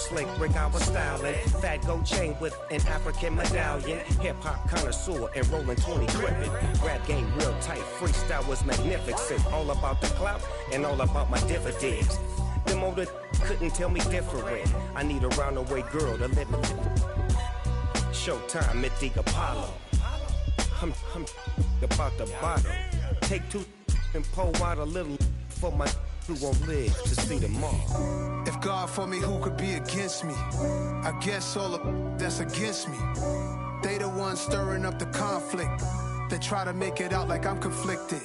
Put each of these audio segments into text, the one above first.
slick Rick, I was styling. Fat gold chain with an African medallion. Hip-hop connoisseur and rolling 20 gripping. Rap game real tight, freestyle was magnificent. All about the clout and all about my dividends. Them older couldn't tell me different. I need a roundaway girl to let me. Showtime at the Apollo. I'm about the bottle. Take two and pour out a little for my who won't live to see tomorrow. If God for me, who could be against me? I guess all of that's against me. They the ones stirring up the conflict. They try to make it out like I'm conflicted.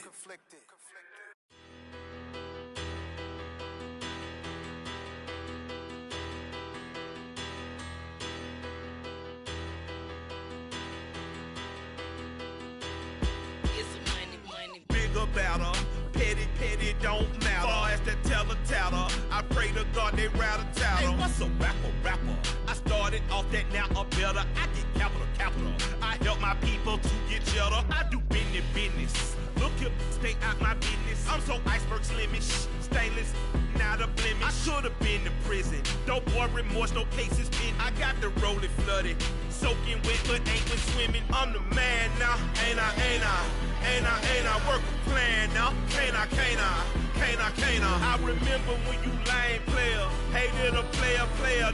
Better, petty don't matter. Far as the teller, I pray to God they rattle tattle. Hey, what's a rapper? I started off that, now I'm better. I get capital. I help my people to get cheddar. I do business. Look here, stay out my business. I'm so iceberg slimish, stainless, not a blemish. I should've been to prison. Don't boy remorse, no cases pinned. I got the rolling flooded, soaking wet, but ain't been swimming. I'm the man now, ain't I? Work a plan now, can't I? I remember when you lame player, hated a player,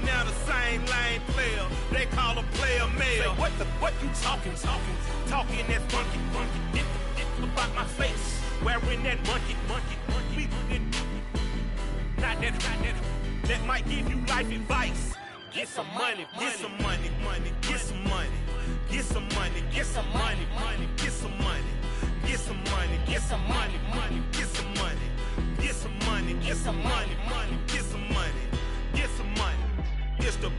now the same lame player. They call a player mayor. What you talking that funky, about my face, wearing that monkey. Not that, that might give you life advice. Get some money, get some money, get some money, get some money, get some money, get some money. Get some money, get some money, get some money, get some money, get some money, get some money, get some money. It's the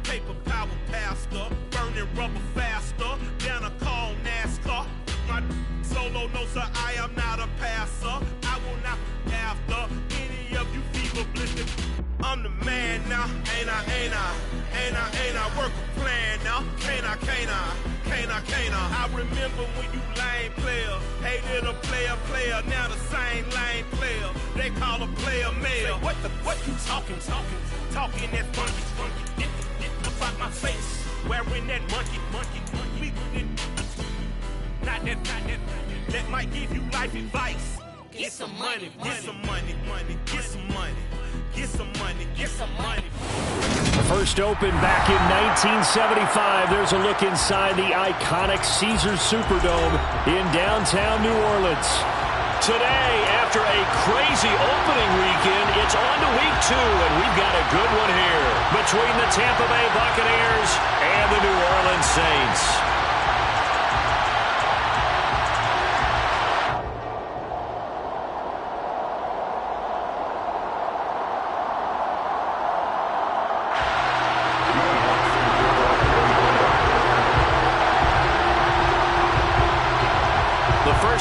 paper power pastor, burning rubber faster, down a call NASCAR. My solo no sir, I am not a passer. I will not after any of you fever blistered. I'm the man now, ain't I? Work a plan now, can't I? I remember when you lame player, hated a player, now the same lame player. They call a player mayor. What you talking that funky, about my face, wearing that monkey. Not that, that might give you life advice. Get some money, get some money, get some money. Get some money, get some money. First opened back in 1975. There's a look inside the iconic Caesars Superdome in downtown New Orleans. Today, after a crazy opening weekend, it's on to week 2, and we've got a good one here between the Tampa Bay Buccaneers and the New Orleans Saints.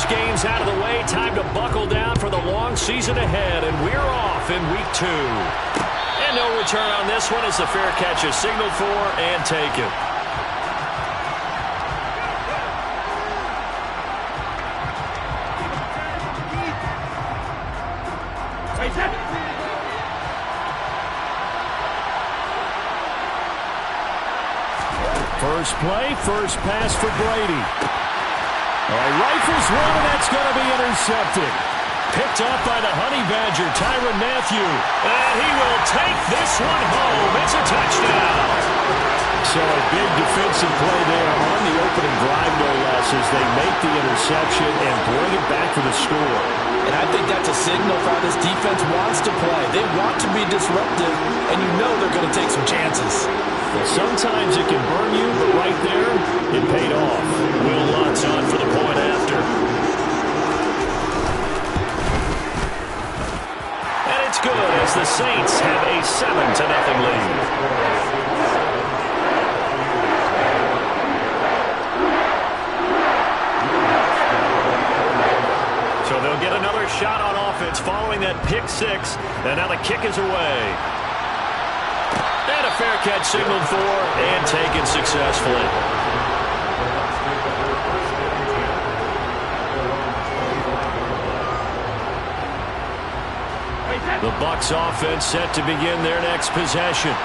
Games out of the way, time to buckle down for the long season ahead, and we're off in week 2. And no return on this one as the fair catch is signaled for and taken. First play, first pass for Brady. Rifles one, and that's going to be intercepted. Picked up by the Honey Badger, Tyrann Mathieu. And he will take this one home. It's a touchdown. So a big defensive play there on the opening drive, no less, as they make the interception and bring it back for the score. And I think that's a signal for how this defense wants to play. They want to be disruptive, and you know they're going to take some chances. Well, sometimes it can burn you, but right there, it paid off. Will Lutz on for the point after. And it's good as the Saints have a 7-0 lead. So they'll get another shot on offense following that pick 6, and now the kick is away. And a fair catch signaled for and taken successfully. The Bucs offense set to begin their next possession.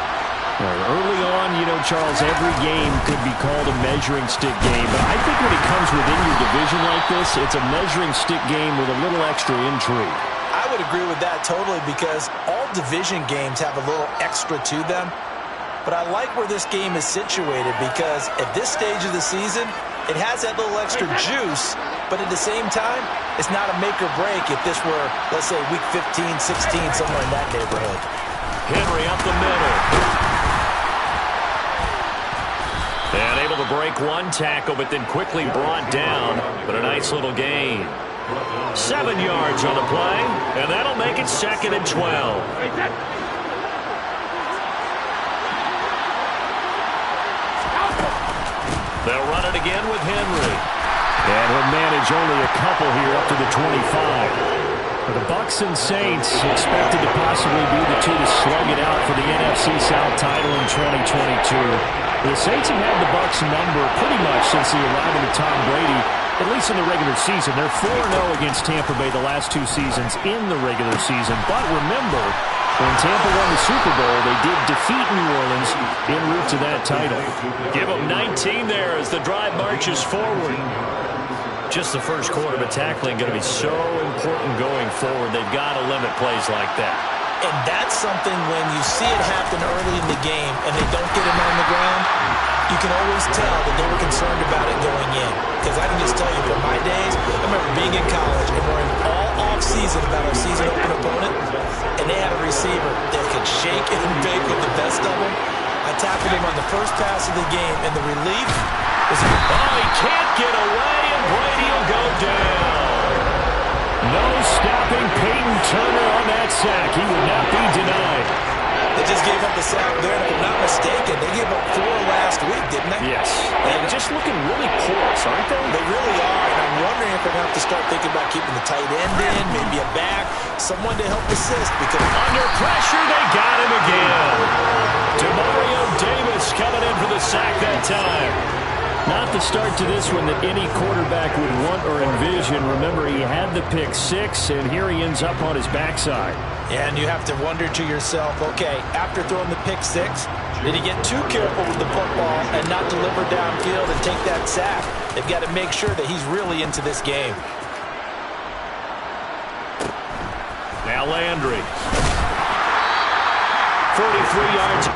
Early on, Charles, every game could be called a measuring stick game. But I think when it comes within your division like this, it's a measuring stick game with a little extra intrigue. I would agree with that totally because all division games have a little extra to them. But I like where this game is situated because at this stage of the season, it has that little extra juice, but at the same time, it's not a make or break if this were, let's say, week 15, 16, somewhere in that neighborhood. Henry up the middle. And able to break one tackle, but then quickly brought down. But a nice little gain. 7 yards on the play, and that'll make it 2nd and 12. They'll run it again with Henry. And he'll manage only a couple here up to the 25. For the Bucs and Saints, expected to possibly be the two to slug it out for the NFC South title in 2022. The Saints have had the Bucs number pretty much since the arrival of Tom Brady, at least in the regular season. They're 4-0 against Tampa Bay the last 2 seasons in the regular season. But remember, when Tampa won the Super Bowl, they did defeat New Orleans en route to that title. Give them 19 there as the drive marches forward. Just the first quarter, but tackling going to be so important going forward. They've got to limit plays like that. And that's something when you see it happen early in the game and they don't get him on the ground, you can always tell that they were concerned about it going in. Because I can just tell you, from my days, I remember being in college and worrying all off-season about our season-open opponent, and they had a receiver that could shake and bake with the best of them. I tackled him on the first pass of the game, and the relief was... Oh, he can't get away, and Brady will go down. No stopping Peyton Turner on that sack. He would not be denied. They just gave up the sack there, and if I'm not mistaken, they gave up 4 last week, didn't they? Yes. And just looking really porous, aren't they? They really are, and I'm wondering if they're going to have to start thinking about keeping the tight end in, maybe a back, someone to help assist, because... Under pressure, they got him again. Demario Davis coming in for the sack that time. Not the start to this one that any quarterback would want or envision. Remember, he had the pick 6, and here he ends up on his backside. And you have to wonder to yourself, okay, after throwing the pick 6, did he get too careful with the football and not deliver downfield and take that sack? They've got to make sure that he's really into this game. Now Landry. 43 yards.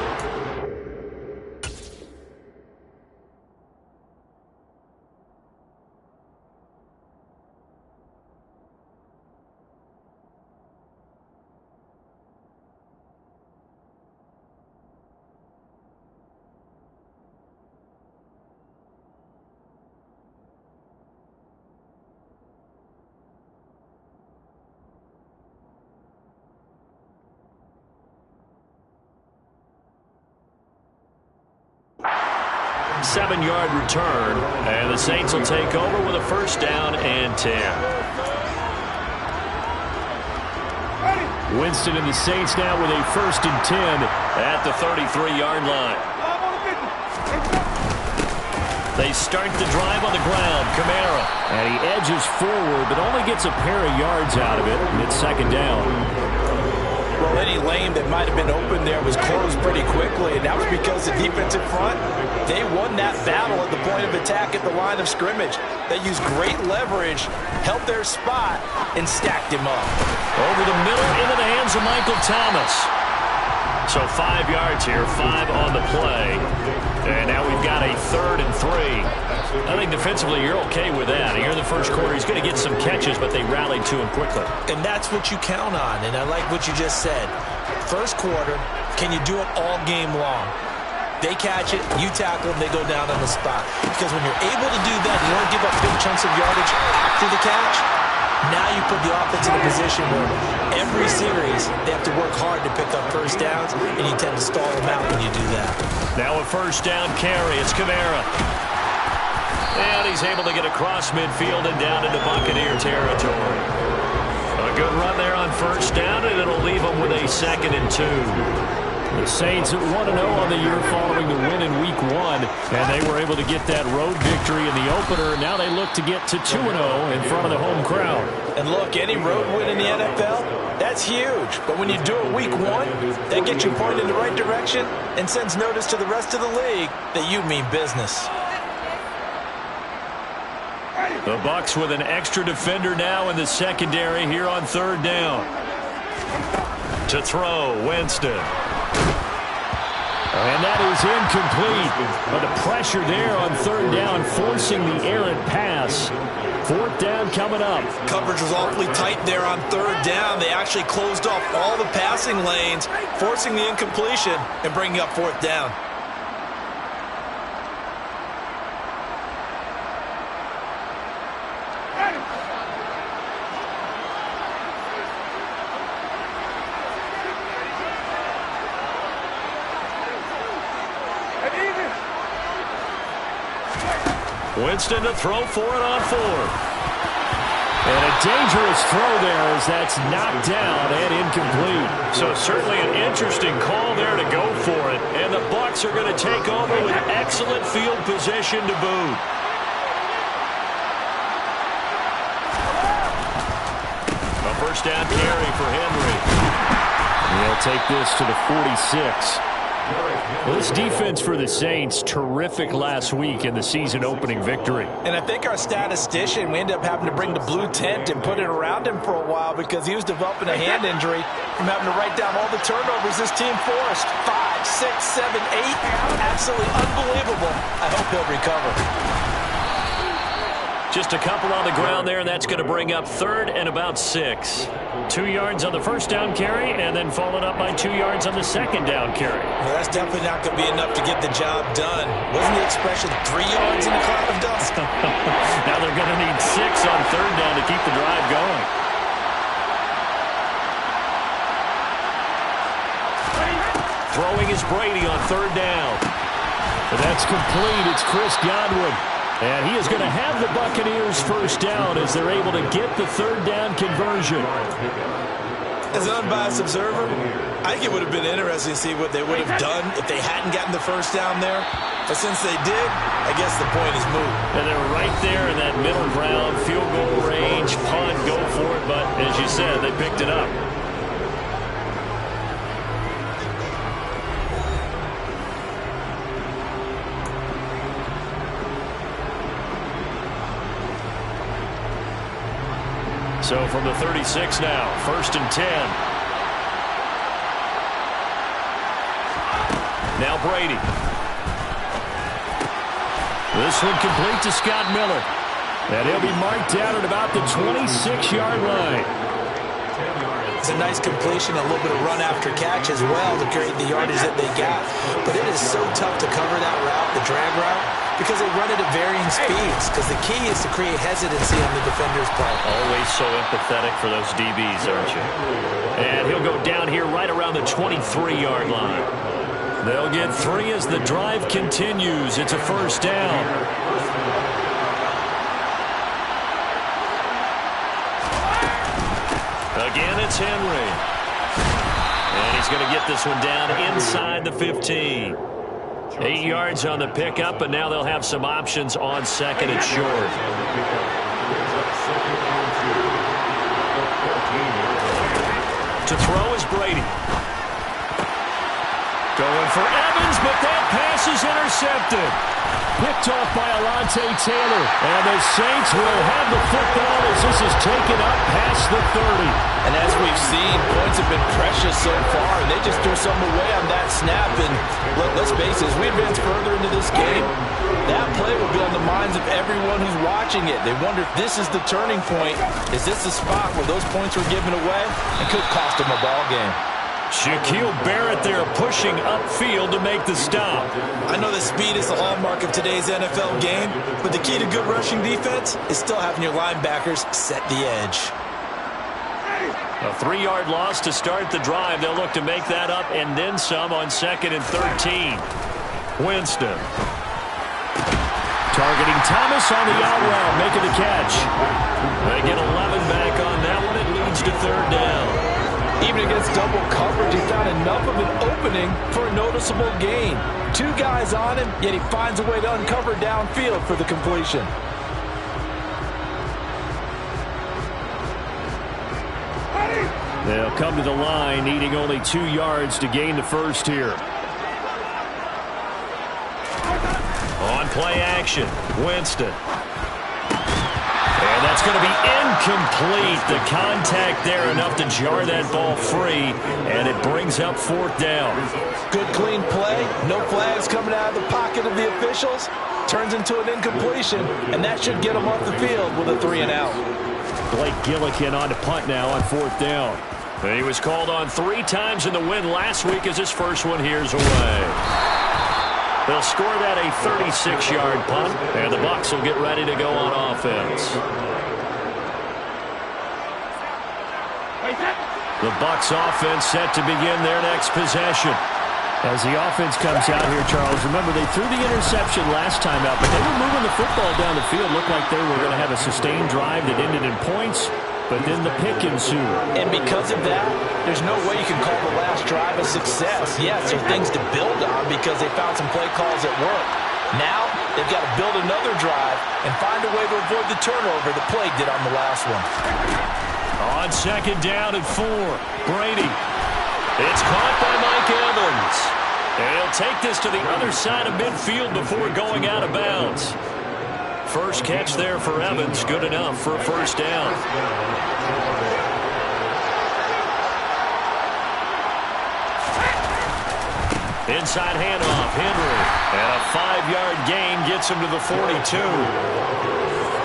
Seven-yard return, and the Saints will take over with a 1st down and 10. Winston and the Saints now with a 1st and 10 at the 33-yard line. They start the drive on the ground. Kamara. And he edges forward, but only gets a pair of yards out of it, and it's 2nd down. Well, any lane that might have been open there was closed pretty quickly, and that was because the defensive front, they won that battle at the point of attack at the line of scrimmage. They used great leverage, held their spot, and stacked him up. Over the middle into the hands of Michael Thomas. So 5 yards here, 5 on the play. And now we've got a 3rd and 3. I think defensively you're okay with that. Here in the first quarter, he's going to get some catches, but they rallied to him quickly. And that's what you count on, and I like what you just said. First quarter, can you do it all game long? They catch it, you tackle them, they go down on the spot. Because when you're able to do that, you don't give up big chunks of yardage after the catch. Now you put the offense in a position where every series they have to work hard to pick up 1st downs, and you tend to stall them out when you do that. Now a 1st down carry. It's Kamara. And he's able to get across midfield and down into Buccaneer territory. A good run there on 1st down, and it'll leave him with a 2nd and 2. The Saints at 1-0 on the year following the win in Week 1, and they were able to get that road victory in the opener. Now they look to get to 2-0 in front of the home crowd. And look, any road win in the NFL, that's huge. But when you do it Week 1, that gets you pointed in the right direction and sends notice to the rest of the league that you mean business. The Bucs with an extra defender now in the secondary here on 3rd down. To throw, Winston. And that is incomplete. But the pressure there on 3rd down, forcing the errant pass. 4th down coming up. Coverage was awfully tight there on 3rd down. They actually closed off all the passing lanes, forcing the incompletion and bringing up 4th down. Winston to throw for it on 4th. And a dangerous throw there as that's knocked down and incomplete. So certainly an interesting call there to go for it. And the Bucs are going to take over with excellent field position to boot. A 1st down carry for Henry. He'll take this to the 46. Well, this defense for the Saints, terrific last week in the season-opening victory. And I think our statistician, we ended up having to bring the blue tent and put it around him for a while because he was developing a hand injury from having to write down all the turnovers this team forced. 5, 6, 7, 8. Absolutely unbelievable. I hope he'll recover. Just a couple on the ground there, and that's going to bring up 3rd and about 6. 2 yards on the 1st down carry, and then followed up by 2 yards on the 2nd down carry. Well, that's definitely not going to be enough to get the job done. Wasn't the expression 3 yards in a cloud of dust? Now they're going to need 6 on 3rd down to keep the drive going. Throwing is Brady on 3rd down. And that's complete. It's Chris Godwin. And he is going to have the Buccaneers 1st down as they're able to get the 3rd down conversion. As an unbiased observer, I think it would have been interesting to see what they would have done if they hadn't gotten the 1st down there. But since they did, I guess the point is moot. And they're right there in that middle ground, field goal range, punt, go for it. But as you said, they picked it up. So from the 36 now, 1st and 10. Now Brady. This one complete to Scott Miller. And he'll be marked down at about the 26-yard line. It's a nice completion, a little bit of run after catch as well to create the yardage that they got. But it is so tough to cover that route, the drag route, because they run it at varying speeds. Because the key is to create hesitancy on the defender's part. Always so empathetic for those DBs, aren't you? And he'll go down here right around the 23-yard line. They'll get 3 as the drive continues. It's a 1st down. Again, it's Henry. And he's going to get this one down inside the 15. 8 yards on the pickup, and now they'll have some options on 2nd and short. To throw is Brady. Going for Evans, but that pass is intercepted. Picked off by Alontae Taylor. And the Saints will have the football as this is taken up past the 30. And as we've seen, points have been precious so far, and they just threw some away on that snap. And let's face it, as we advance further into this game, that play will be on the minds of everyone who's watching it. They wonder if this is the turning point. Is this the spot where those points were given away? It could cost them a ball game. Shaquille Barrett there pushing upfield to make the stop. I know that speed is the hallmark of today's NFL game, but the key to good rushing defense is still having your linebackers set the edge. A 3-yard loss to start the drive. They'll look to make that up and then some on 2nd and 13. Winston. Targeting Thomas on the out route, making the catch. They get 11 back on that one. It leads to 3rd down. Even against double coverage, he found enough of an opening for a noticeable gain. 2 guys on him, yet he finds a way to uncover downfield for the completion. They'll come to the line, needing only 2 yards to gain the first here. On play action, Winston. And that's going to be incomplete. The contact there enough to jar that ball free, and it brings up 4th down. Good clean play. No flags coming out of the pocket of the officials. Turns into an incompletion, and that should get him off the field with a 3 and out. Blake Gillikin on to punt now on 4th down. And he was called on 3 times in the win last week as his first one here's away. They'll score that a 36-yard punt, and the Bucs will get ready to go on offense. The Bucs offense set to begin their next possession. As the offense comes out here, Charles, remember they threw the interception last time out, but they were moving the football down the field. Looked like they were going to have a sustained drive that ended in points, but then the pick ensued. And because of that, there's no way you can call the last drive a success. Yes, there are things to build on because they found some play calls that work. Now, they've got to build another drive and find a way to avoid the turnover the play did on the last one. On 2nd down and 4, Brady. It's caught by Mike Evans. And he'll take this to the other side of midfield before going out of bounds. First catch there for Evans, good enough for a 1st down. Inside handoff, Henry. And a 5-yard gain gets him to the 42.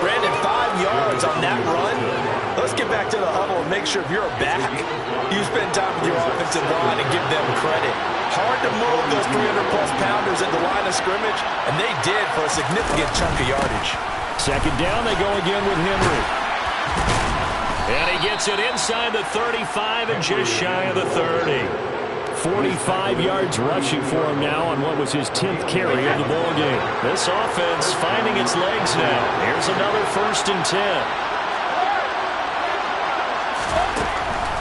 Brandon, 5 yards on that run. Let's get back to the huddle and make sure if you're a back, you spend time with your offensive line and give them credit. Hard to move those 300-plus pounders at the line of scrimmage, and they did for a significant chunk of yardage. 2nd down, they go again with Henry. And he gets it inside the 35 and just shy of the 30. 45 yards rushing for him now on what was his 10th carry of the ballgame. This offense finding its legs now. Here's another 1st and 10.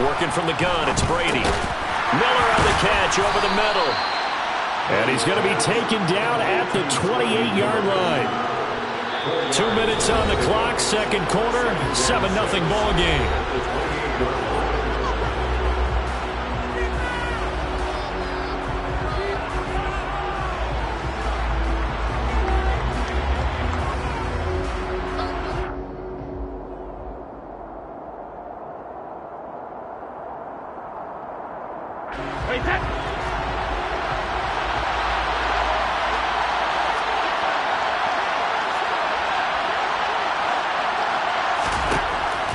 Working from the gun, it's Brady. Miller on the catch over the middle. And he's going to be taken down at the 28-yard line. 2 minutes on the clock, 2nd quarter, 7-0 ball game.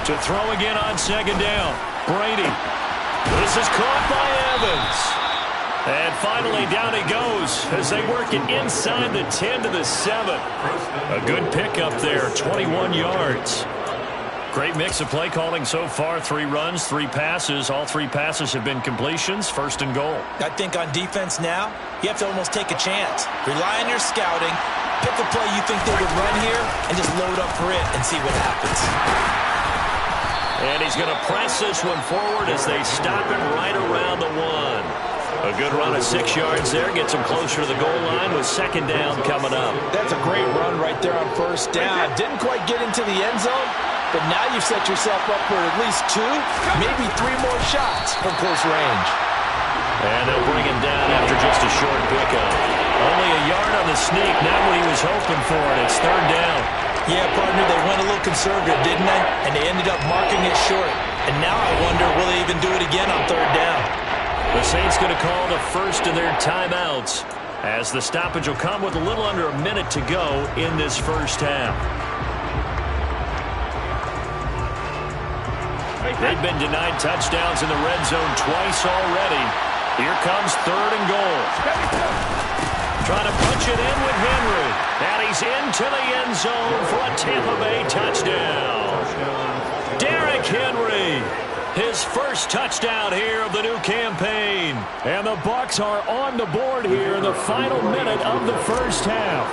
To throw again on 2nd down. Brady. This is caught by Evans. And finally down he goes as they work it inside the 10 to the 7. A good pickup there, 21 yards. Great mix of play calling so far. 3 runs, 3 passes. All 3 passes have been completions. 1st and goal. I think on defense now, you have to almost take a chance. Rely on your scouting. Pick a play you think they would run here and just load up for it and see what happens. And he's going to press this one forward as they stop him right around the 1. A good run of 6 yards there. Gets him closer to the goal line with 2nd down coming up. That's a great run right there on 1st down. Didn't quite get into the end zone, but now you've set yourself up for at least 2, maybe 3 more shots from close range. And they'll bring him down after just a short pickup. Only a yard on the sneak, not what he was hoping for, and it's 3rd down. Yeah, partner, they went a little conservative, didn't they? And they ended up marking it short. And now I wonder, will they even do it again on 3rd down? The Saints going to call the first of their timeouts as the stoppage will come with a little under a minute to go in this 1st half. They've been denied touchdowns in the red zone twice already. Here comes 3rd and goal. Trying to punch it in with Henry. And he's into the end zone for a Tampa Bay touchdown. Derrick Henry, his first touchdown here of the new campaign. And the Bucs are on the board here in the final minute of the 1st half.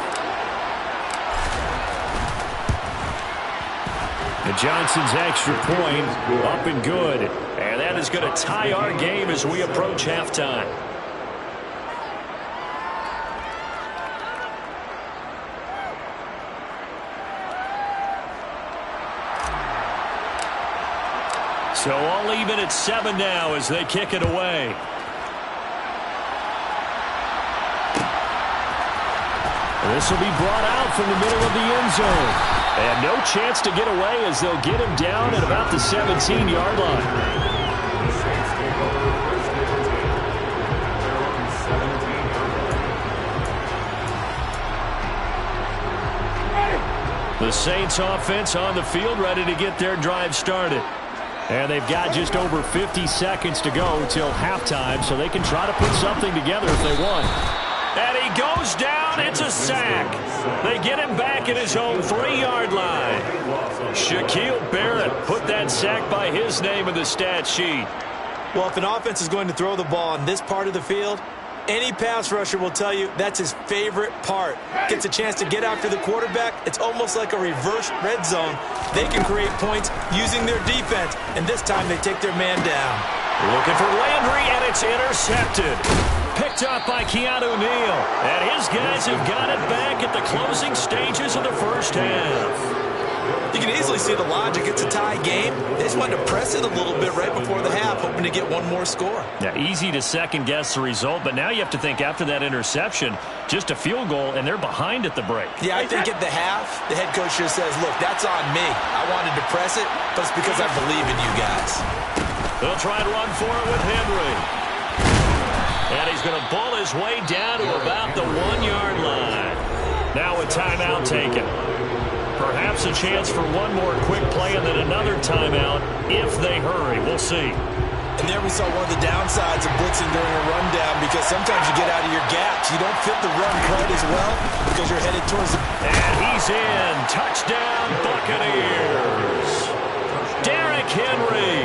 And Johnson's extra point up and good. And that that is going to tie our game as we approach halftime. So all even at 7 now as they kick it away. This will be brought out from the middle of the end zone. And no chance to get away as they'll get him down at about the 17-yard line. The Saints offense on the field ready to get their drive started. And they've got just over 50 seconds to go till halftime, so they can try to put something together if they want. And he goes down. It's a sack. They get him back at his own 3-yard line. Shaquille Barrett put that sack by his name in the stat sheet. Well, if an offense is going to throw the ball on this part of the field, any pass rusher will tell you that's his favorite part. Gets a chance to get after the quarterback. It's almost like a reverse red zone. They can create points using their defense, and this time they take their man down. Looking for Landry, and it's intercepted. Picked up by Keanu Neal. And his guys have got it back at the closing stages of the first half. You can easily see the logic. It's a tie game. They just wanted to press it a little bit right before the half, hoping to get one more score. Yeah, easy to second-guess the result, but now you have to think after that interception, just a field goal, and they're behind at the break. Yeah, I think at the half, the head coach just says, look, that's on me. I wanted to press it, but it's because I believe in you guys. They'll try to run for it with Henry. And he's going to bull his way down to about the 1-yard line. Now a timeout taken. Perhaps a chance for one more quick play and then another timeout if they hurry. We'll see. And there we saw one of the downsides of blitzing during a rundown, because sometimes you get out of your gaps. You don't fit the run quite as well because you're headed towards the... And he's in. Touchdown, Buccaneers. Derrick Henry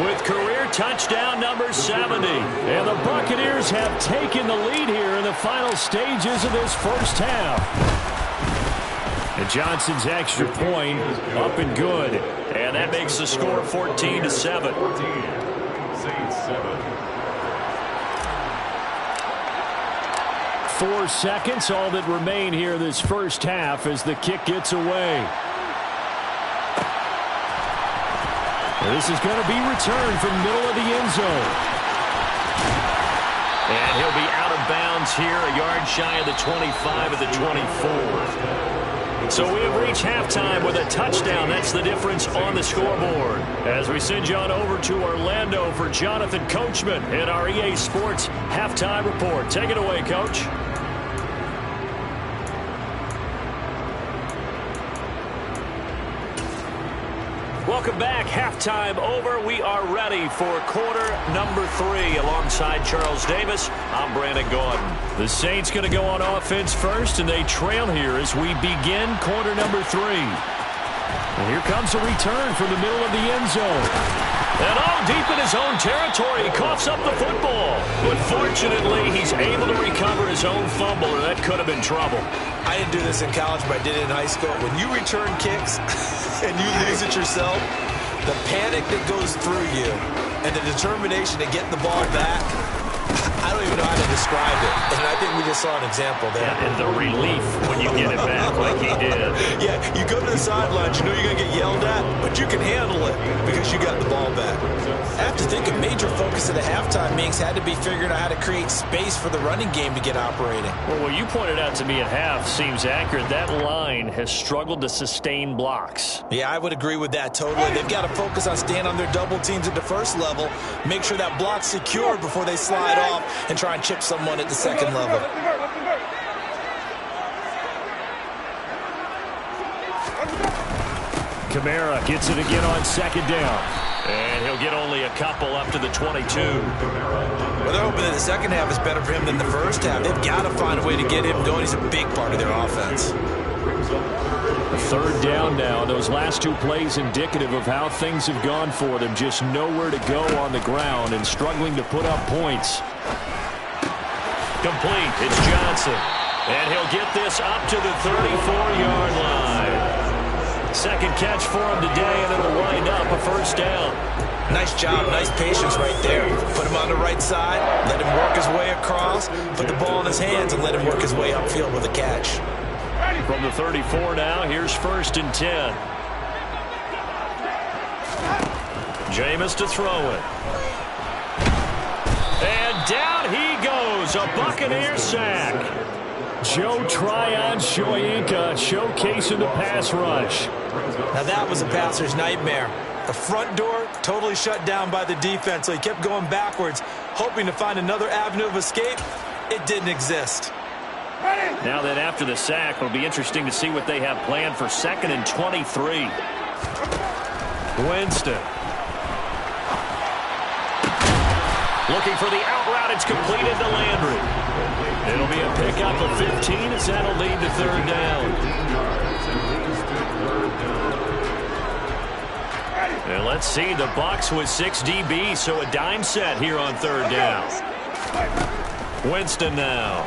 with career touchdown number 70. And the Buccaneers have taken the lead here in the final stages of this first half. And Johnson's extra point up and good. And that makes the score 14-7. 4 seconds, all that remain here this first half as the kick gets away. This is going to be returned from middle of the end zone. And he'll be out of bounds here, a yard shy of the 25 of the 24. So we have reached halftime with a touchdown. That's the difference on the scoreboard. As we send you on over to Orlando for Jonathan Coachman in our EA Sports Halftime Report. Take it away, Coach. Welcome back. Halftime over. We are ready for quarter number 3. Alongside Charles Davis, I'm Brandon Gordon. The Saints going to go on offense first, and they trail here as we begin quarter number 3. And here comes a return from the middle of the end zone. And deep in his own territory, he coughs up the football. But fortunately, he's able to recover his own fumble, or that could have been trouble. I didn't do this in college, but I did it in high school. When you return kicks and you lose it yourself, the panic that goes through you and the determination to get the ball back, I don't even know how to describe it. And I think we just saw an example there. Yeah, and the relief when you get it back like he did. Yeah, you go to the sidelines, you know you're going to get yelled at, but you can handle it because you got the ball back. I have to think a major focus of the halftime meetings had to be figuring out how to create space for the running game to get operating. Well, what you pointed out to me at half seems accurate. That line has struggled to sustain blocks. Yeah, I would agree with that totally. They've got to focus on staying on their double teams at the first level, make sure that block's secure before they slide off and try and chip someone at the second level. Kamara gets it again on second down. And he'll get only a couple up to the 22. Well, they're hoping that the second half is better for him than the first half. They've got to find a way to get him going. He's a big part of their offense. Third down now. Those last 2 plays indicative of how things have gone for them. Just nowhere to go on the ground and struggling to put up points. Complete. It's Johnson. And he'll get this up to the 34-yard line. Second catch for him today, and it'll wind up a first down. Nice job, nice patience right there. Put him on the right side, let him work his way across, put the ball in his hands, and let him work his way upfield with a catch. From the 34 now, here's 1st and 10. Jameis to throw it. And down he goes, a Buccaneer sack. Joe Tryon-Shoyinka showcasing the pass rush. Now that was a passer's nightmare. The front door totally shut down by the defense, so he kept going backwards, hoping to find another avenue of escape. It didn't exist. Now that after the sack, it'll be interesting to see what they have planned for 2nd and 23. Winston. Looking for the out route. It's completed to Landry. It'll be a pickup of 15 as that'll lead to 3rd down. And let's see, the Bucs with 6 DBs, so a dime set here on 3rd down. Winston now.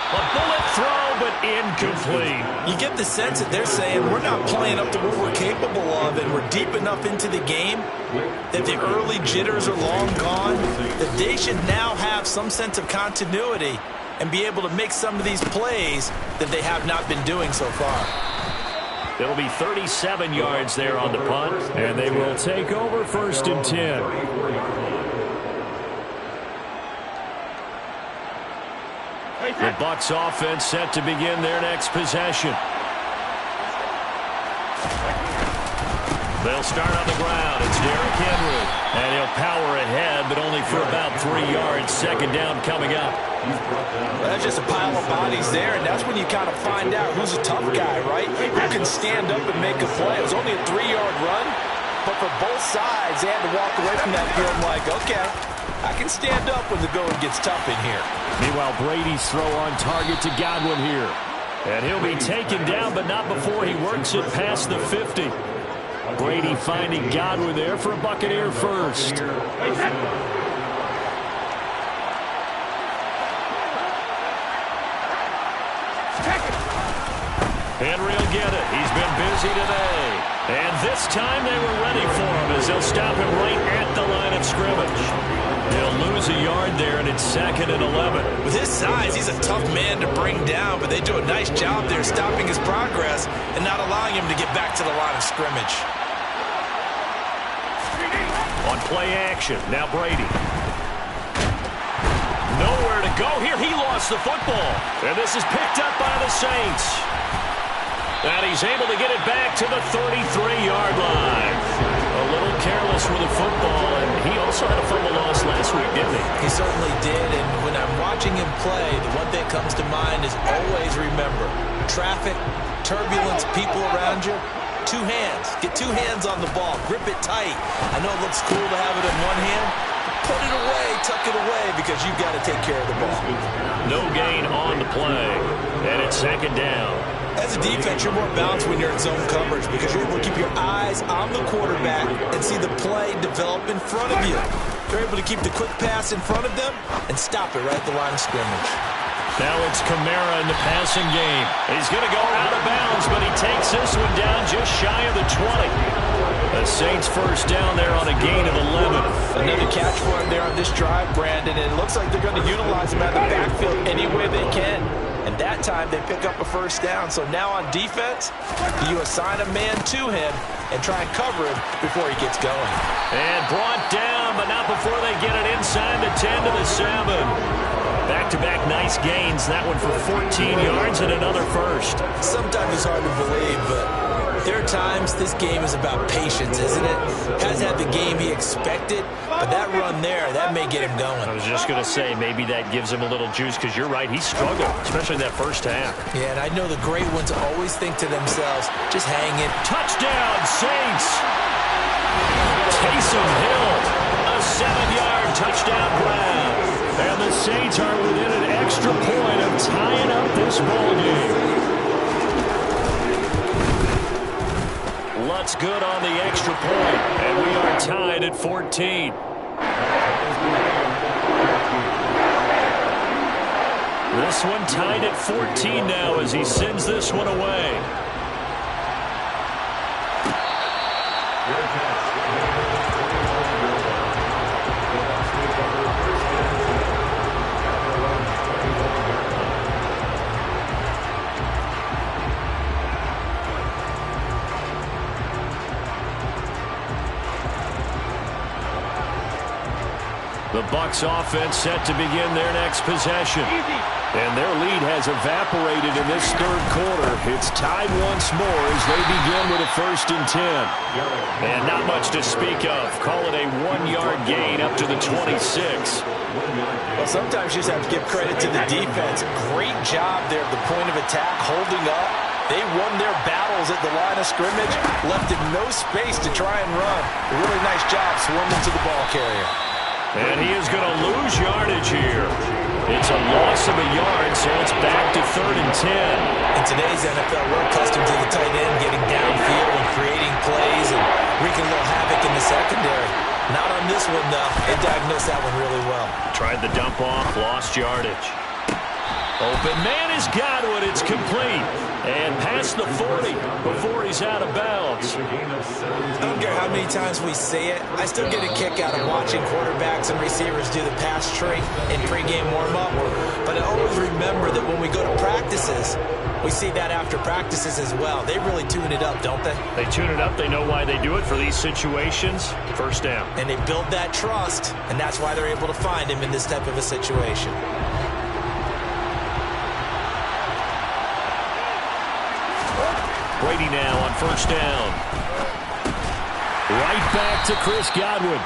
A bullet throw, but incomplete. You get the sense that they're saying we're not playing up to what we're capable of, and we're deep enough into the game that the early jitters are long gone, that they should now have some sense of continuity and be able to make some of these plays that they have not been doing so far. It'll be 37 yards there on the punt, and they will take over 1st and 10. The Bucs offense set to begin their next possession. They'll start on the ground. It's Derrick Henry. And he'll power ahead, but only for about 3 yards. 2nd down coming up. Well, that's just a pile of bodies there, and that's when you kind of find out who's a tough guy, right? Who can stand up and make a play. It was only a 3-yard run, but for both sides, they had to walk away from that field like, okay, I can stand up when the going gets tough in here. Meanwhile, Brady's throw on target to Godwin here. And he'll be taken down, but not before he works it past the 50. Brady finding Godwin there for a Buccaneer first. Henry will get it. He's been busy today. And this time they were ready for him as they'll stop him right at the line of scrimmage. He'll lose a yard there, and it's 2nd and 11. With his size, he's a tough man to bring down, but they do a nice job there stopping his progress and not allowing him to get back to the line of scrimmage. On play action, now Brady. Nowhere to go here. He lost the football. And this is picked up by the Saints. And he's able to get it back to the 33-yard line. A little careless with the football, and he also had a fumble loss last week, didn't he? He certainly did, and when I'm watching him play, the one thing that comes to mind is always remember, traffic, turbulence, people around you, 2 hands. Get 2 hands on the ball. Grip it tight. I know it looks cool to have it in one hand. Put it away, tuck it away, because you've got to take care of the ball. No gain on the play, and it's 2nd down. As a defense, you're more balanced when you're in zone coverage because you're able to keep your eyes on the quarterback and see the play develop in front of you. You're able to keep the quick pass in front of them and stop it right at the line of scrimmage. Now it's Kamara in the passing game. He's going to go out of bounds, but he takes this one down just shy of the 20. The Saints first down there on a gain of 11. Another catch for him there on this drive, Brandon. And it looks like they're going to utilize him out of the backfield any way they can. And that time they pick up a first down. So now on defense, do you assign a man to him and try and cover him before he gets going? And brought down, but not before they get it inside the 10 to the 7. Back-to-back nice gains. That one for 14 yards and another first. Sometimes it's hard to believe, but there are times this game is about patience, isn't it? Has had the game he expected, but that run there, that may get him going. I was just going to say, maybe that gives him a little juice, because you're right, he struggled, especially that first half. Yeah, and I know the great ones always think to themselves, just hang it. Touchdown, Saints! Taysom Hill, a 7-yard touchdown grab. And the Saints are within an extra point of tying up this ball game. Lutz good on the extra point, and we are tied at 14. This one tied at 14 now as he sends this one away. Bucs offense set to begin their next possession. And their lead has evaporated in this third quarter. It's tied once more as they begin with a 1st and 10. And not much to speak of. Call it a 1-yard gain up to the 26. Well, sometimes you just have to give credit to the defense. Great job there at the point of attack, holding up. They won their battles at the line of scrimmage, left him no space to try and run. A really nice job swarming to the ball carrier. And he is going to lose yardage here. It's a loss of a yard, so it's back to 3rd and 10. In today's NFL, we're accustomed to the tight end getting downfield and creating plays and wreaking a little havoc in the secondary. Not on this one, though. They diagnosed that one really well. Tried the dump off, lost yardage. Open man has got it. It's complete. And past the 40 before he's out of bounds. I don't care how many times we say it. I still get a kick out of watching quarterbacks and receivers do the pass tree in pregame warm-up. But I always remember that when we go to practices, we see that after practices as well. They really tune it up, don't they? They tune it up. They know why they do it for these situations. 1st down. And they build that trust, and that's why they're able to find him in this type of a situation. Brady now on 1st down. Right back to Chris Godwin.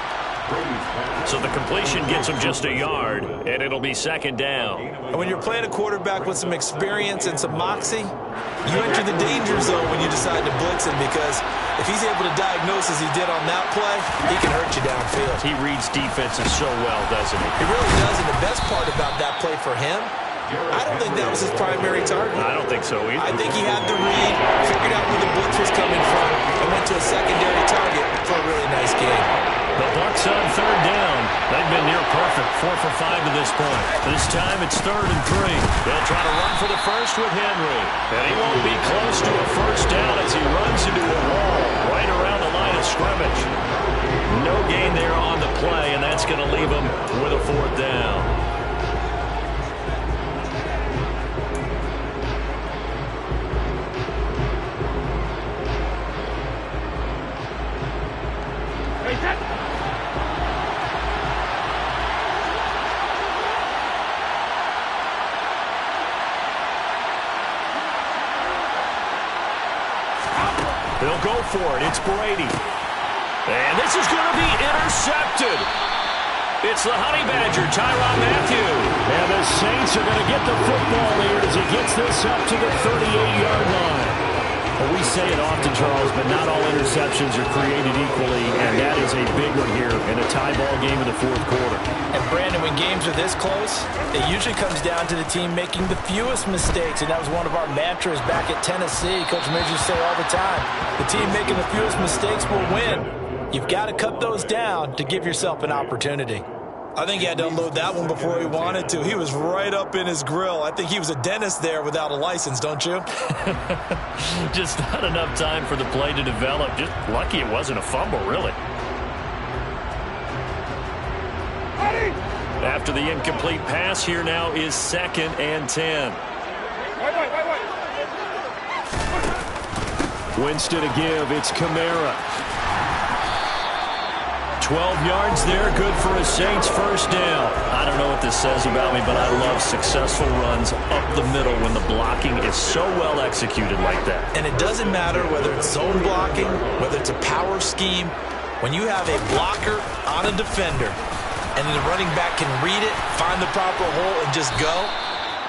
So the completion gets him just a yard, and it'll be 2nd down. And when you're playing a quarterback with some experience and some moxie, you enter the danger zone when you decide to blitz him, because if he's able to diagnose as he did on that play, he can hurt you downfield. He reads defenses so well, doesn't he? He really does, and the best part about that play for him, I don't think that was his primary target. I don't think so either. I think he had the read, figured out where the blitz was coming from, and went to a secondary target for a really nice game. The Bucs on 3rd down. They've been near perfect, 4 for 5 to this point. This time it's 3rd and 3. They'll try to run for the first with Henry. And he won't be close to a 1st down as he runs into a wall right around the line of scrimmage. No gain there on the play, and that's going to leave him with a 4th down. They'll go for it. It's Brady. And this is going to be intercepted. It's the Honey Badger, Tyrann Mathieu. And the Saints are going to get the football here as he gets this up to the 38-yard line. Well, we say it often, Charles, but not all interceptions are created equally, and that is a big one here in a tie ball game in the 4th quarter. And, Brandon, when games are this close, it usually comes down to the team making the fewest mistakes, and that was one of our mantras back at Tennessee. Coach Midge used to say all the time, the team making the fewest mistakes will win. You've got to cut those down to give yourself an opportunity. I think he had to unload that one before he wanted to. He was right up in his grill. I think he was a dentist there without a license, don't you? Just not enough time for the play to develop. Just lucky it wasn't a fumble, really. After the incomplete pass, here now is 2nd and 10. Winston to give. It's Kamara. 12 yards there, good for a Saints 1st down. I don't know what this says about me, but I love successful runs up the middle when the blocking is so well executed like that. And it doesn't matter whether it's zone blocking, whether it's a power scheme. When you have a blocker on a defender and then the running back can read it, find the proper hole, and just go,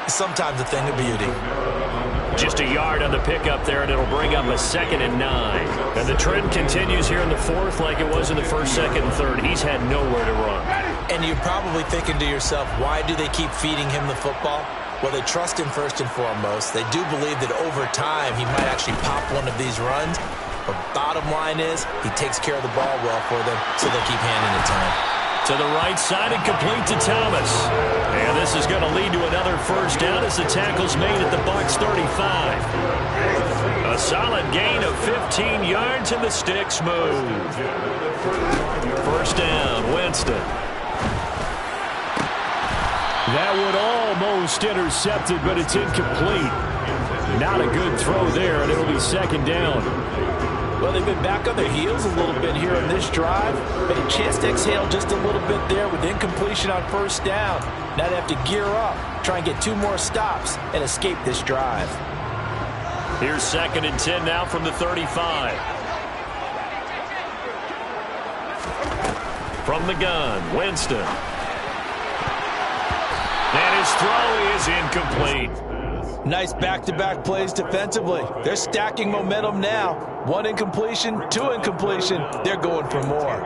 it's sometimes a thing of beauty. Just a yard on the pickup there, and it'll bring up a 2nd and 9. And the trend continues here in the 4th like it was in the 1st, 2nd, and 3rd. He's had nowhere to run. And you're probably thinking to yourself, why do they keep feeding him the football? Well, they trust him first and foremost. They do believe that over time he might actually pop one of these runs. But bottom line is, he takes care of the ball well for them, so they'll keep handing it to him. To the right side and complete to Thomas. And this is going to lead to another 1st down as the tackle's made at the Bucs 35. A solid gain of 15 yards and the sticks move. 1st down, Winston. That would almost intercepted, but it's incomplete. Not a good throw there, and it'll be 2nd down. Well, they've been back on their heels a little bit here in this drive. Had a chance to exhale just a little bit there with incompletion on first down. Now they have to gear up, try and get 2 more stops, and escape this drive. Here's 2nd and 10 now from the 35. From the gun, Winston. And his throw is incomplete. Nice back-to-back plays defensively. They're stacking momentum now. 1 incompletion, 2 incompletion. They're going for more.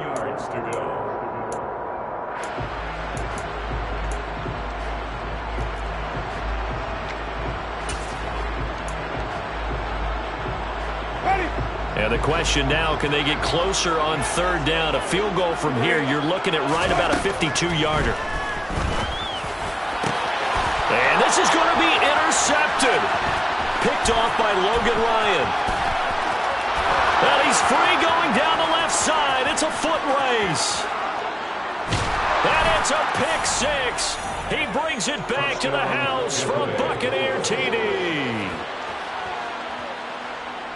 And the question now, can they get closer on 3rd down? A field goal from here, you're looking at right about a 52-yarder. And this is going to be intercepted. Picked off by Logan Ryan. And he's free going down the left side. It's a foot race. And it's a pick 6. He brings it back to the house for a Buccaneer TD.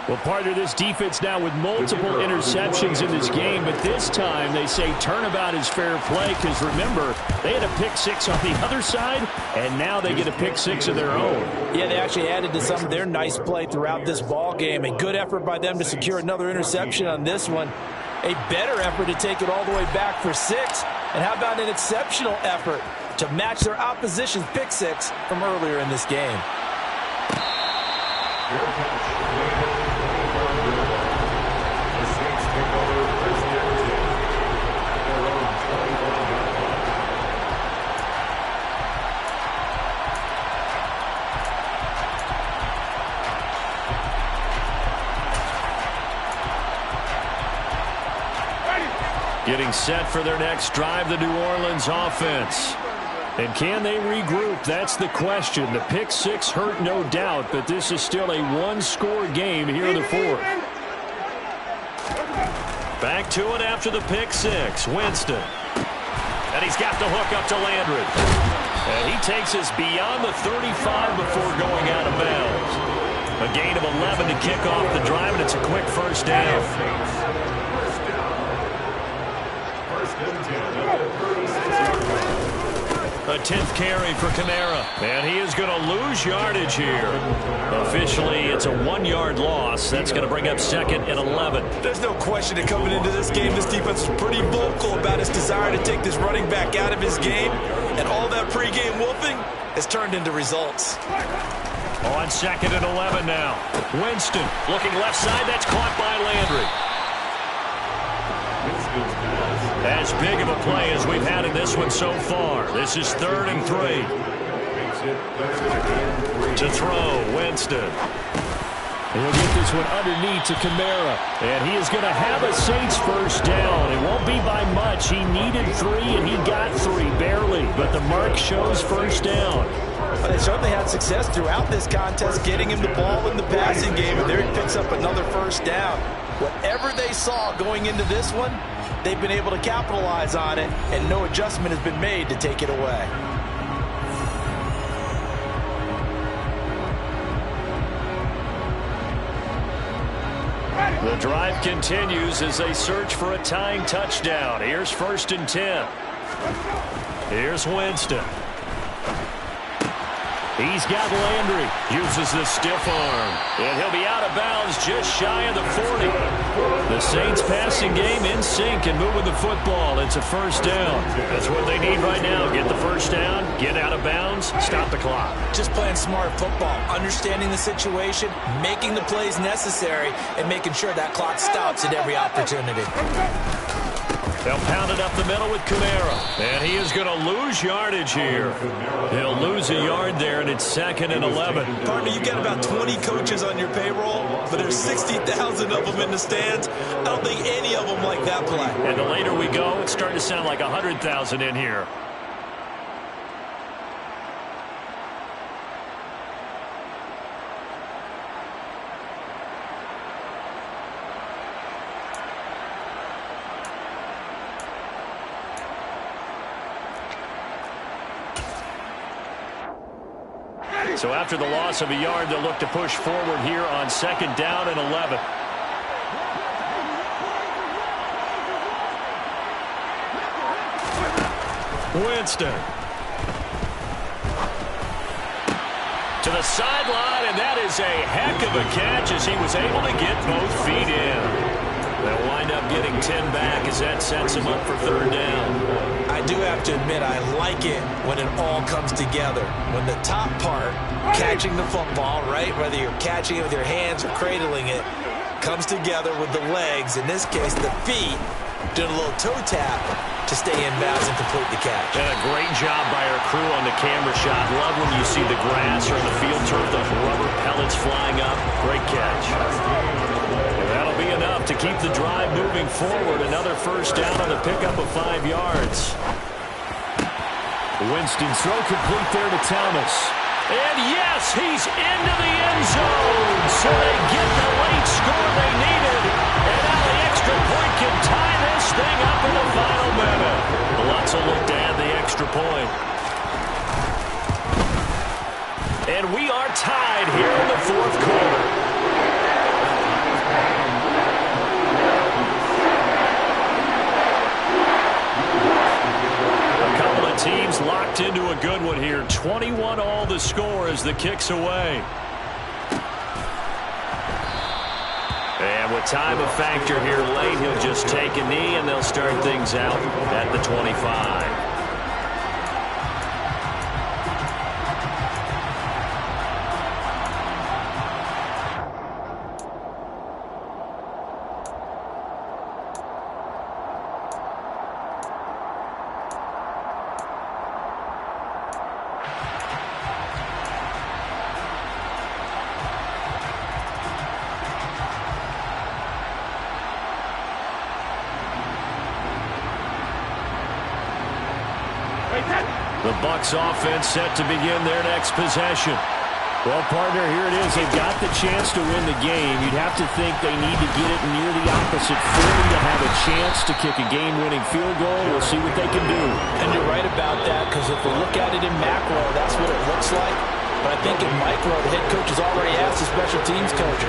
Well, part of this defense now with multiple interceptions in this game, but this time they say turnabout is fair play because, remember, they had a pick 6 on the other side, and now they get a pick 6 of their own. Yeah, they actually added to some of their nice play throughout this ball game. A good effort by them to secure another interception on this one. A better effort to take it all the way back for 6. And how about an exceptional effort to match their opposition's pick 6 from earlier in this game? Getting set for their next drive, the New Orleans offense. And can they regroup? That's the question. The pick 6 hurt, no doubt, but this is still a 1-score game here in the 4th. Back to it after the pick 6. Winston. And he's got the hook up to Landry. And he takes us beyond the 35 before going out of bounds. A gain of 11 to kick off the drive, and it's a quick first down. A 10th carry for Kamara, and he is going to lose yardage here. Officially, it's a 1-yard loss. That's going to bring up 2nd and 11. There's no question that coming into this game, this defense was pretty vocal about its desire to take this running back out of his game, and all that pregame wolfing has turned into results. On 2nd and 11 now. Winston looking left side. That's caught by Landry. As big of a play as we've had in this one so far. This is 3rd and 3. To throw, Winston. He'll get this one underneath to Kamara. And he is going to have a Saints first down. It won't be by much. He needed 3, and he got 3, barely. But the mark shows first down. But they certainly had success throughout this contest, getting him the ball in the passing game. And there he picks up another first down. Whatever they saw going into this one, they've been able to capitalize on it, and no adjustment has been made to take it away. The drive continues as they search for a tying touchdown. Here's 1st and 10. Here's Winston. He's got Landry. Uses the stiff arm. And he'll be out of bounds just shy of the 40. The Saints passing game in sync and moving the football. It's a first down. That's what they need right now. Get the first down, get out of bounds, stop the clock. Just playing smart football, understanding the situation, making the plays necessary, and making sure that clock stops at every opportunity. They'll pound it up the middle with Kamara. And he is going to lose yardage here. He'll lose a yard there, and it's 2nd and 11. Partner, you got about 20 coaches on your payroll, but there's 60,000 of them in the stands. I don't think any of them like that play. And the later we go, it's starting to sound like 100,000 in here. So after the loss of a yard, they'll look to push forward here on 2nd down and 11. Winston. To the sideline, and that is a heck of a catch as he was able to get both feet in. They'll wind up getting 10 back as that sets him up for third down. I do have to admit, I like it when it all comes together. When the top part, catching the football, right, whether you're catching it with your hands or cradling it, comes together with the legs, in this case the feet, doing a little toe tap to stay in bounds and complete the catch. And a great job by our crew on the camera shot. Love when you see the grass or the field turf, those rubber pellets flying up. Great catch. And that'll be enough to keep the drive moving forward. Another first down on the pickup of 5 yards. Winston throw complete there to Thomas. And yes, he's into the end zone. So they get the late score they needed. And now the extra point can tie this thing up in the final minute. Lots of look to add the extra point. And we are tied here in the fourth quarter. Teams locked into a good one here. 21 all the score as the kick's away. And with time a factor here late, he'll just take a knee and they'll start things out at the 25. The Bucs offense set to begin their next possession. Well, partner, here it is. They've got the chance to win the game. You'd have to think they need to get it near the opposite 40 to have a chance to kick a game-winning field goal. We'll see what they can do. And you're right about that, because if we look at it in macro, that's what it looks like. But I think in micro, the head coach has already asked the special teams coach,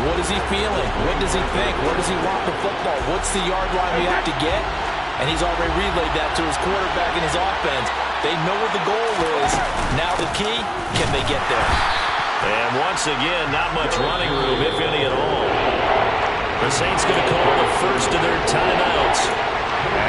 what is he feeling? What does he think? Where does he want the football? What's the yard line we have to get? And he's already relayed that to his quarterback and his offense. They know what the goal is. Now the key, can they get there? And once again, not much running room, if any at all. The Saints going to call the first of their timeouts,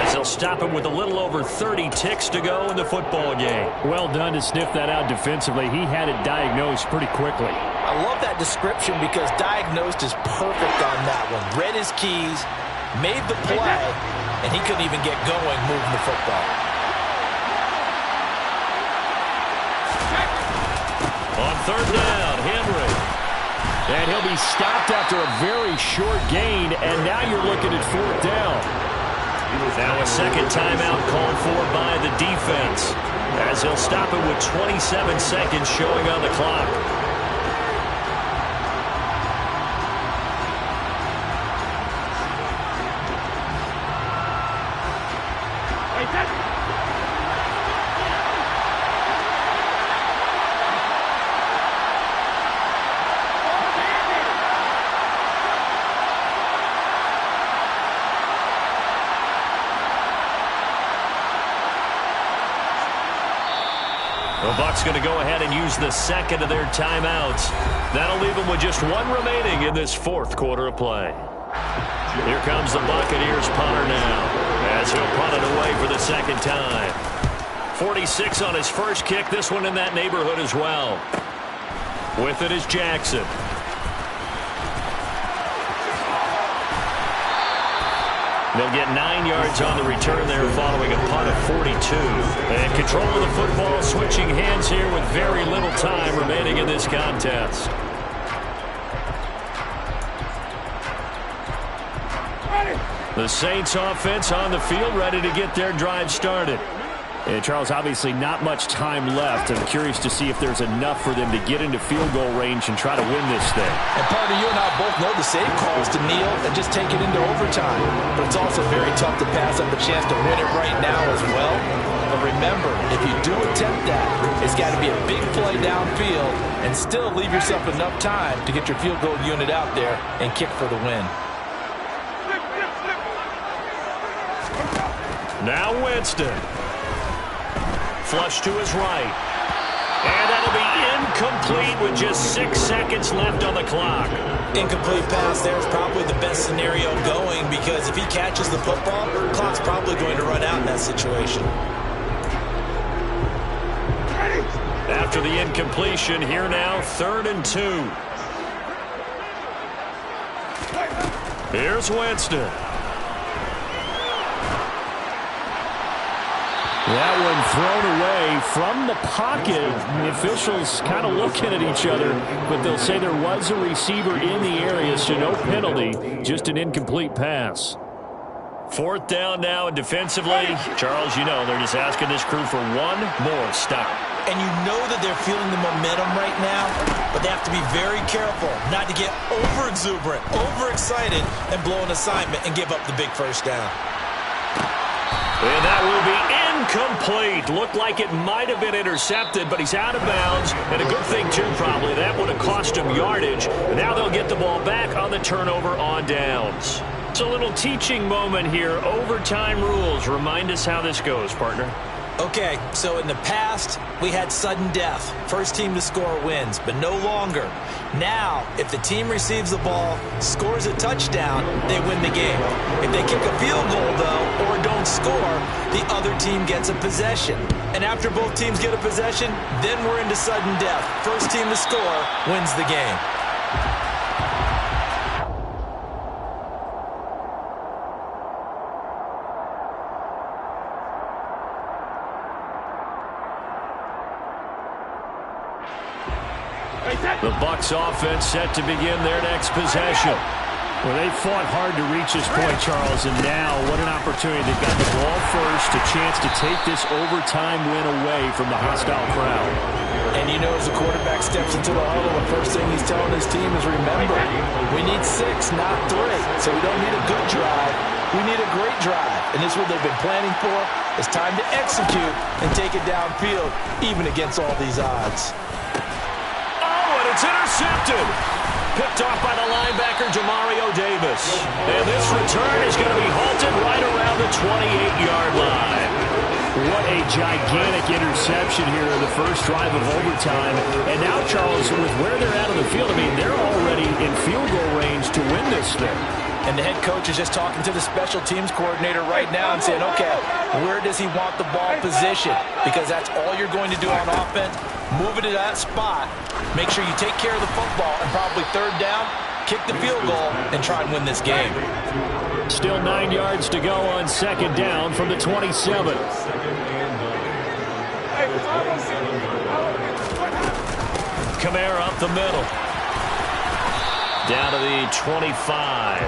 as they'll stop him with a little over 30 ticks to go in the football game. Well done to sniff that out defensively. He had it diagnosed pretty quickly. I love that description because diagnosed is perfect on that one. Read his keys, made the play, and he couldn't even get going moving the football. On third down, Henry. And he'll be stopped after a very short gain, and now you're looking at fourth down. Now a second timeout called for by the defense, as he'll stop it with 27 seconds showing on the clock. The Bucs going to go ahead and use the second of their timeouts. That'll leave them with just one remaining in this fourth quarter of play. Here comes the Buccaneers punter now, as he'll punt it away for the second time. 46 on his first kick, this one in that neighborhood as well. With it is Jackson. They'll get 9 yards on the return there following a punt of 42. And control of the football, switching hands here with very little time remaining in this contest. The Saints offense on the field, ready to get their drive started. And Charles, obviously not much time left. I'm curious to see if there's enough for them to get into field goal range and try to win this thing. And partner, you and I both know the same calls to kneel and just take it into overtime. But it's also very tough to pass up a chance to win it right now as well. But remember, if you do attempt that, it's got to be a big play downfield and still leave yourself enough time to get your field goal unit out there and kick for the win. Now Winston. flush to his right. And that'll be incomplete with just 6 seconds left on the clock. Incomplete pass there is probably the best scenario going, because if he catches the football, the clock's probably going to run out in that situation. After the incompletion, here now, 3rd and 2. Here's Winston. That one thrown away from the pocket. The officials kind of looking at each other, but they'll say there was a receiver in the area, so no penalty, just an incomplete pass. 4th down now, and defensively, Charles, you know, they're just asking this crew for one more stop. And you know that they're feeling the momentum right now, but they have to be very careful not to get over-exuberant, overexcited, and blow an assignment and give up the big first down. And that will be incomplete. Looked like it might have been intercepted, but he's out of bounds. And a good thing, too, probably. That would have cost him yardage. Now they'll get the ball back on the turnover on downs. It's a little teaching moment here. Overtime rules. Remind us how this goes, partner. Okay, so in the past, we had sudden death. First team to score wins, but no longer. Now, if the team receives the ball, scores a touchdown, they win the game. If they kick a field goal, though, or don't score, the other team gets a possession. And after both teams get a possession, then we're into sudden death. First team to score wins the game. The Bucs offense set to begin their next possession. Well, they fought hard to reach this point, Charles, and now what an opportunity. They've got the ball first, a chance to take this overtime win away from the hostile crowd. And you know, as the quarterback steps into the huddle, the first thing he's telling his team is, remember, we need 6, not 3. So we don't need a good drive. We need a great drive. And this is what they've been planning for. It's time to execute and take it downfield, even against all these odds. It's intercepted. Picked off by the linebacker, Demario Davis. And this return is going to be halted right around the 28-yard line. What a gigantic interception here in the first drive of overtime. And now, Charles, with where they're at on the field, I mean, they're already in field goal range to win this thing. And the head coach is just talking to the special teams coordinator right now and saying, okay, where does he want the ball positioned? Because that's all you're going to do on offense. Move it to that spot. Make sure you take care of the football, and probably 3rd down, kick the field goal, and try and win this game. Still 9 yards to go on 2nd down from the 27. Kamara up the middle. Down to the 25.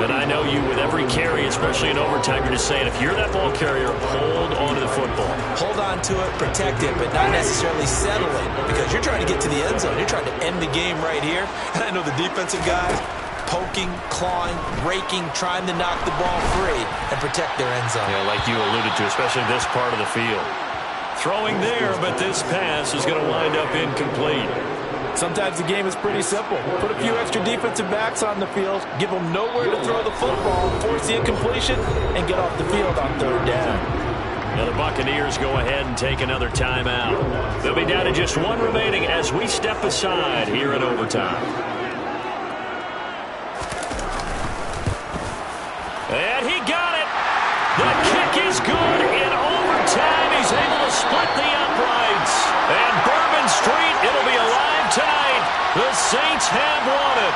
And I know you, with every carry, especially in overtime, you're just saying, if you're that ball carrier, hold on to the football. Hold on to it, protect it, but not necessarily settle it, because you're trying to get to the end zone. You're trying to end the game right here. And I know the defensive guys poking, clawing, raking, trying to knock the ball free and protect their end zone. Yeah, like you alluded to, especially this part of the field. Throwing there, but this pass is going to wind up incomplete. Sometimes the game is pretty simple. Put a few extra defensive backs on the field, give them nowhere to throw the football, force the incompletion, and get off the field on 3rd down. Now the Buccaneers go ahead and take another timeout. They'll be down to just 1 remaining as we step aside here in overtime. And he got it. The kick is good. In overtime, he's able to split the uprights. And Bourbon Street, it'll be alive tonight. The Saints have won it.